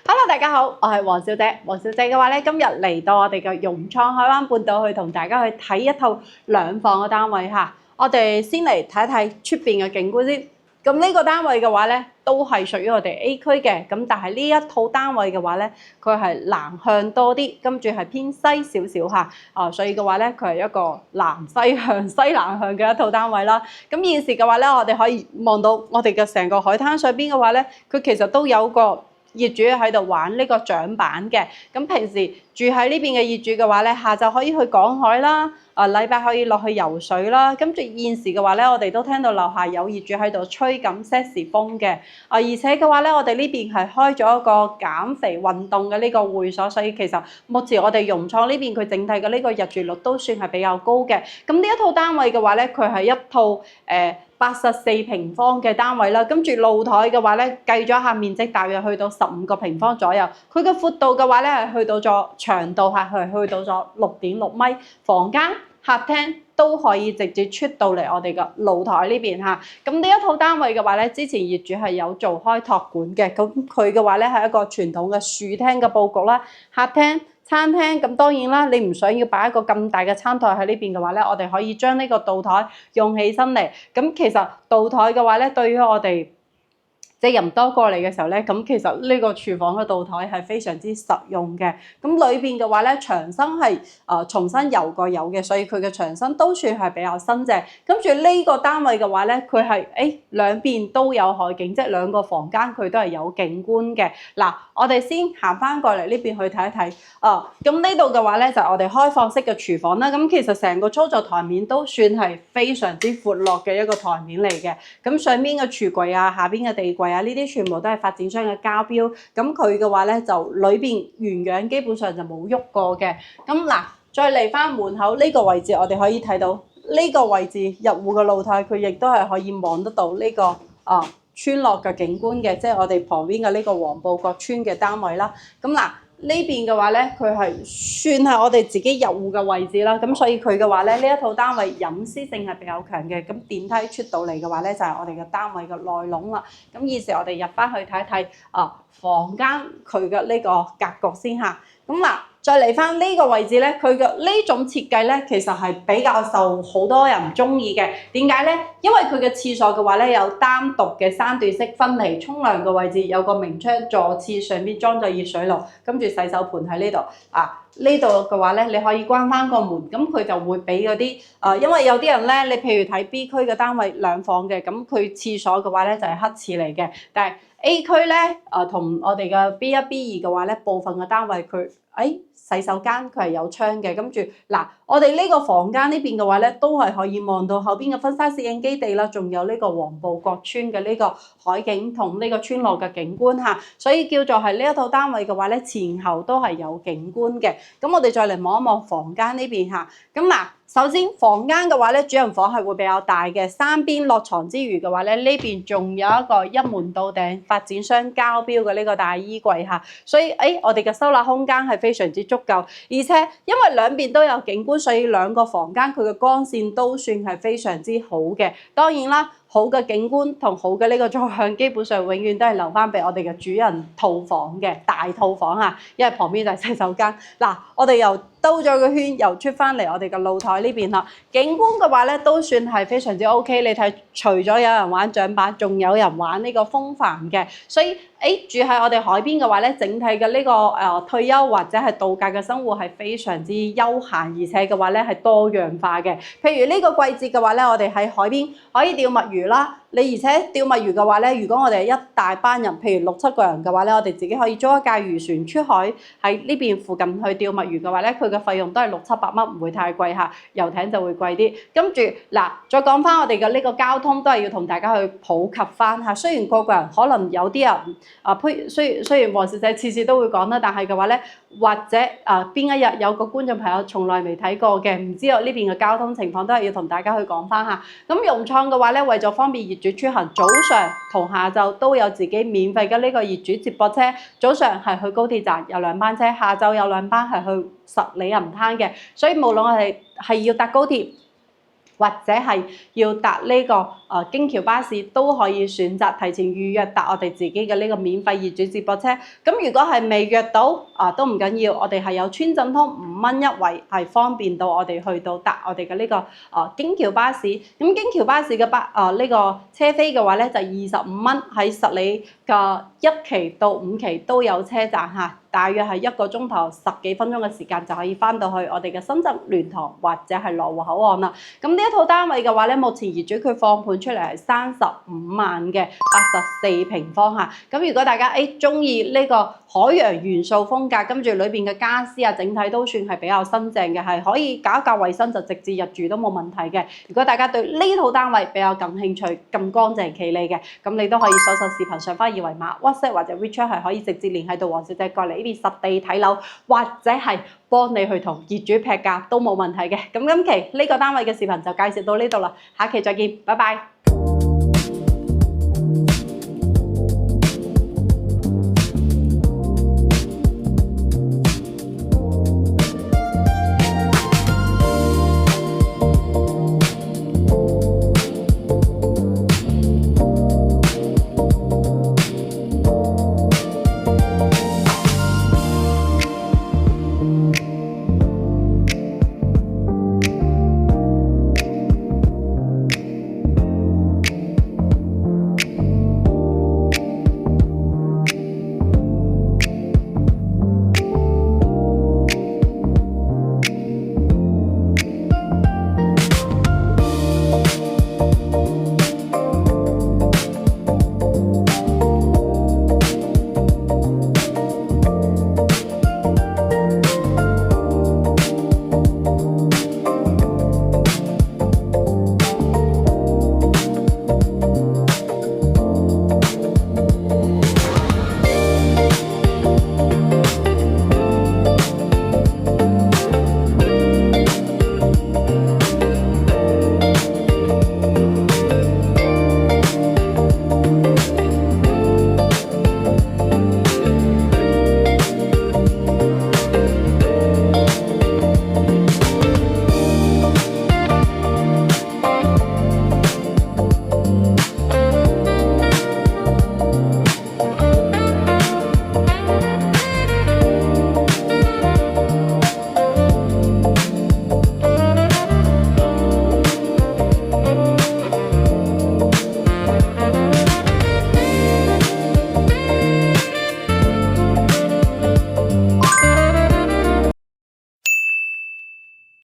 Hello，大家好，我係黃小姐。黃小姐嘅話咧，今日嚟到我哋嘅融創海灣半島去同大家去睇一套兩房嘅單位嚇。我哋先嚟睇一睇出邊嘅景觀先。咁呢個單位嘅話咧，都係屬於我哋 A 區嘅。咁但係呢一套單位嘅話咧，佢係南向多啲，跟住係偏西少少嚇。所以嘅話咧，佢係一個南西向、西南向嘅一套單位啦。咁現時嘅話咧，我哋可以望到我哋嘅成個海灘上邊嘅話咧，佢其實都有個業主喺度玩呢個槳板嘅。咁平時住喺呢邊嘅業主嘅話咧，下晝可以去港海啦，禮拜可以落去游水啦。跟住現時嘅話咧，我哋都聽到樓下有業主喺度吹緊些時風嘅。而且嘅話咧，我哋呢邊係開咗一個減肥運動嘅呢個會所，所以其實目前我哋融創呢邊佢整體嘅呢個入住率都算係比較高嘅。咁呢一套單位嘅話咧，佢係一套84平方嘅單位啦，跟住露台嘅話咧，計咗下面積大約去到15個平方左右。佢嘅闊度嘅話咧係去到咗長度係去到咗6.6米，房間、客廳都可以直接出到嚟我哋嘅露台呢邊嚇。咁呢一套單位嘅話咧，之前業主係有做開託管嘅，咁佢嘅話咧係一個傳統嘅樹廳嘅佈局啦，客廳、餐廳。咁當然啦，你唔想要擺一個咁大嘅餐台喺呢邊嘅話咧，我哋可以將呢個灶台用起身嚟。咁其實灶台嘅話咧，對於我哋即係人多過嚟嘅時候咧，咁其實呢個廚房嘅灶台係非常之實用嘅。咁裏邊嘅話咧，牆身係重新油過油嘅，所以佢嘅牆身都算係比較新淨。跟住呢個單位嘅話咧，佢係兩邊都有海景，即係兩個房間佢都係有景觀嘅。嗱，我哋先行翻過嚟呢邊去睇一睇。咁呢度嘅話咧就係我哋開放式嘅廚房啦。咁其實成個操作台面都算係非常之闊落嘅一個台面嚟嘅。咁上邊嘅櫥櫃啊，下邊嘅地櫃啊，呢啲全部都係發展商嘅交標。咁佢嘅話咧就裏邊原樣基本上就冇喐過嘅。咁嗱，再嚟翻門口呢個位置，我哋可以睇到呢個位置入戶嘅露台，佢亦都係可以望得到呢個村落嘅景觀嘅，即係我哋旁邊嘅呢個黃埔角村嘅單位啦。咁嗱，呢邊嘅話咧，佢係算係我哋自己入戶嘅位置啦。咁所以佢嘅話咧，呢一套單位隱私性係比較強嘅。咁電梯出到嚟嘅話咧，就係我哋嘅單位嘅內籠啦。咁現時我哋入翻去睇一睇房間佢嘅呢個格局先嚇。咁嗱，再嚟翻呢個位置咧，佢嘅呢種設計咧，其實係比較受好多人中意嘅。點解咧？因為佢嘅廁所嘅話咧，有單獨嘅3段式分離，沖涼嘅位置有個明窗，座廁上邊裝咗熱水爐，跟住洗手盤喺呢度。呢度嘅話咧，你可以關翻個門，咁佢就會俾嗰啲因為有啲人咧，你譬如睇 B 區嘅單位兩房嘅，咁佢廁所嘅話咧就係黑廁嚟嘅，但係 A 區咧同我哋嘅 B1、B2嘅話咧，部分嘅單位佢洗手間佢係有窗嘅。跟住嗱，我哋呢個房間呢邊嘅話咧，都係可以望到後邊嘅婚紗攝影基地啦，仲有呢個黃埔角村嘅呢個海景同呢個村落嘅景觀嚇，所以叫做係呢一套單位嘅話咧，前後都係有景觀嘅。咁我哋再嚟望一望房間呢邊嚇。咁嗱，首先房間嘅話咧，主人房係會比較大嘅，三邊落床之餘嘅話咧，呢邊仲有一個一門到頂發展商交標嘅呢個大衣櫃嚇，所以我哋嘅收納空間係非常之足夠，而且因為兩邊都有景觀，所以兩個房間佢嘅光線都算係非常之好嘅。當然啦，好嘅景觀同好嘅呢個坐向，基本上永遠都係留翻俾我哋嘅主人套房嘅大套房啊，因為旁邊就係洗手間。嗱，我哋又兜咗個圈，又出翻嚟我哋嘅露台呢邊啦。景觀嘅話咧，都算係非常之 OK。你睇，除咗有人玩槳板，仲有人玩呢個風帆嘅，所以住喺我哋海邊嘅話咧，整體嘅呢個退休或者係度假嘅生活係非常之休閒，而且嘅話咧係多樣化嘅。譬如呢個季節嘅話咧，我哋喺海邊可以釣墨魚啦。而且釣墨魚嘅話咧，如果我哋一大班人，譬如6、7個人嘅話咧，我哋自己可以租一架漁船出海喺呢邊附近去釣墨魚嘅話咧，佢嘅費用都係600、700蚊，唔會太貴嚇。遊艇就會貴啲。跟住嗱，再講翻我哋嘅呢個交通，都係要同大家去普及翻嚇。雖然個個人可能有啲人雖然黃小姐次次都會講啦，但係嘅話咧，或者邊一日有個觀眾朋友從來未睇過嘅，唔知道呢邊嘅交通情況，都係要同大家去講翻嚇。咁融創嘅話咧，為咗方便業主出行，早上同下晝都有自己免費嘅呢個業主接駁車。早上係去高鐵站有2班車，下晝有2班係去十里銀灘嘅。所以無論我哋係要搭高鐵或者係要搭呢個京橋巴士都可以選擇提前預約搭我哋自己嘅呢個免費業主接駁車。咁如果係未約到都唔緊要，我哋係有村鎮通5蚊一位，係方便到我哋去到搭我哋嘅呢個京橋巴士。咁京橋巴士嘅呢個車飛嘅話咧就25蚊，喺十里嘅1期到5期都有車站嚇。大約係1個鐘頭10幾分鐘嘅時間就可以翻到去我哋嘅深圳蓮塘或者係羅湖口岸啦。咁呢一套單位嘅話咧，目前業主佢放盤出嚟係35萬嘅84平方嚇。咁如果大家中意呢個海洋元素風格，跟住裏邊嘅家私啊，整體都算係比較新淨嘅，係可以搞一搞衞生就直接入住都冇問題嘅。如果大家對呢套單位比較感興趣，咁乾淨企理嘅，咁你都可以搜索視頻上方二維碼 WhatsApp 或者 WeChat 係可以直接聯繫到黃小姐過嚟呢邊實地睇樓，或者係幫你去同業主劈價都冇問題嘅。咁今期呢個單位嘅視頻就介紹到呢度啦，下期再見，拜拜。